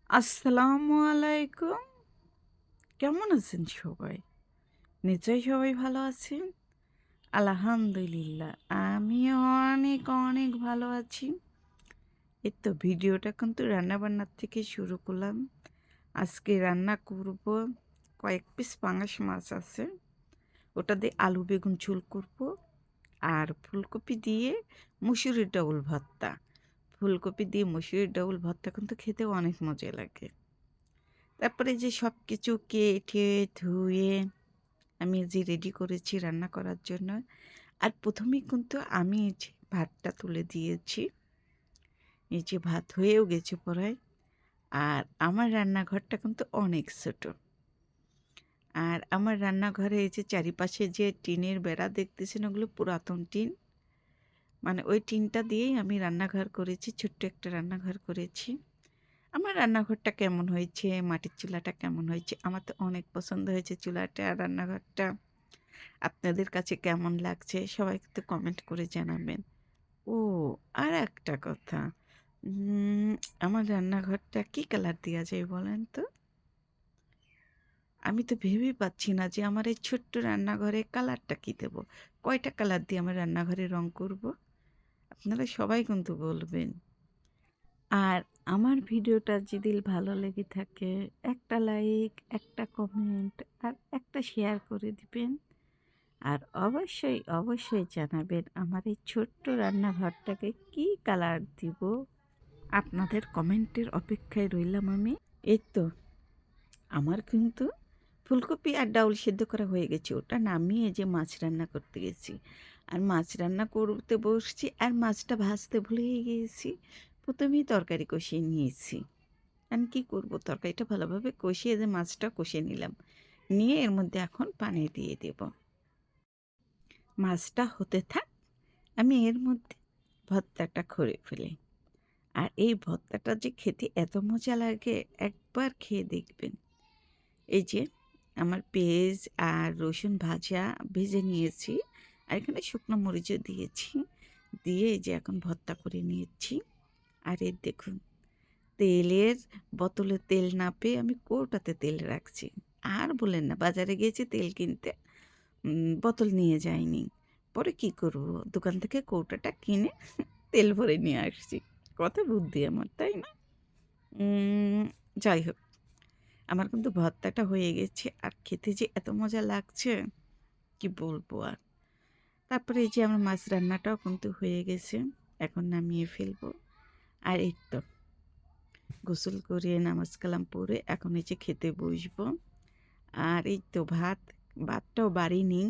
আসসালামু আলাইকুম। কেমন আছেন সবাই? নিশ্চয়ই সবাই ভালো আছেন? আলহামদুলিল্লাহ। আমিও অনেক, অনেক ভালো আছি। এই তো ভিডিওটা কিন্তু রান্নাবান্নার থেকে শুরু করলাম। আজকে রান্না করব, কয়েক পিস পাঙাশ মাছ আছে। ওটা দিয়ে আলু বেগুন ঝোল করব। আর ফুলকপি দিয়ে মুসুরির ডাউল ভর্তা। ফুলকপি দিয়ে মুসুরির ডাউল ভর্তা কিন্তু খেতে অনেক মজা লাগে। তারপরে যে সব কিছু কেটে ধুয়ে আমি যে রেডি করেছি রান্না করার জন্য। আর প্রথমেই কিন্তু আমি এই যে ভাতটা তুলে দিয়েছি। এই যে ভাত হয়েও গেছে প্রায়। আর আমার রান্নাঘরটা কিন্তু অনেক ছোট। আর আমার রান্নাঘরে এই যে চারিপাশে যে টিনের বেড়া দেখতেছেন ওগুলো পুরাতন টিন। মানে ওই টিনটা দিয়েই আমি রান্নাঘর করেছি, ছোট্ট একটা রান্নাঘর করেছি। আমার রান্নাঘরটা কেমন হয়েছে, মাটির চুলাটা কেমন হয়েছে, আমার তো অনেক পছন্দ হয়েছে চুলাটা আর রান্নাঘরটা। আপনাদের কাছে কেমন লাগছে সবাই কিন্তু কমেন্ট করে জানাবেন। ও, আর একটা কথা, উম, আমার রান্নাঘরটা কি কালার দেওয়া যায় বলেন তো? আমি তো ভেবেই পাচ্ছি না যে আমার এই ছোট্ট রান্নাঘরে কালারটা কি দেব। কয়টা কালার দিয়ে আমার রান্নাঘরে রং করব? আপনারা সবাই কিন্তু বলবেন। আর আমার ভিডিওটা যদি ভালো লেগে থাকে একটা লাইক, একটা কমেন্ট আর একটা শেয়ার করে দিবেন। আর অবশ্যই, অবশ্যই জানাবেন আমার এই ছোট্ট রান্নাঘরটাকে কি কালার দিব। আপনাদের কমেন্টের অপেক্ষায় রইলাম আমি। এই তো আমার কিন্তু ফুলকপি আর ডাউল সেদ্ধ করা হয়ে গেছে। ওটা নামিয়ে যে মাছ রান্না করতে গেছি। আর মাছ রান্না করতে বসছি আর মাছটা ভাজতে ভুলেই গিয়েছি। প্রথমেই তরকারি কষিয়ে নিয়েছি। আমি কী করব, তরকারিটা ভালোভাবে কষিয়ে যে মাছটা কষিয়ে নিলাম। নিয়ে এর মধ্যে এখন পানি দিয়ে দেব। মাছটা হতে থাক, আমি এর মধ্যে ভর্তাটা করে ফেলি। আর এই ভর্তাটা যে খেতে এত মজা লাগে একবার খেয়ে দেখবেন। এই যে আমার পেঁয়াজ আর রসুন ভেজে নিয়েছি। আর এখানে শুকনো মরিচও দিয়েছি। দিয়ে এই যে এখন ভর্তা করে নিয়েছি। আর এই দেখুন, তেলের বোতলে তেল না পেয়ে আমি কৌটাতে তেল রাখছি। আর বলেন না, বাজারে গিয়েছি তেল কিনতে, বোতল নিয়ে যাইনি। পরে কি করব, দোকান থেকে কৌটাটা কিনে তেল ভরে নিয়ে আসছি। কত বুদ্ধি আমার, তাই না? যাই হোক, আমার কিন্তু ভর্তাটা হয়ে গেছে আর খেতে যে এত মজা লাগছে কি বলবো আর। তারপরে এই যে আমার মাছ রান্নাটাও কিন্তু হয়ে গেছে, এখন নামিয়ে ফেলবো। আর এই তো গোসল করে নামাজ কালাম পড়ে এখন এই যে খেতে বসবো। আর এই তো ভাতটাও বাড়িনি।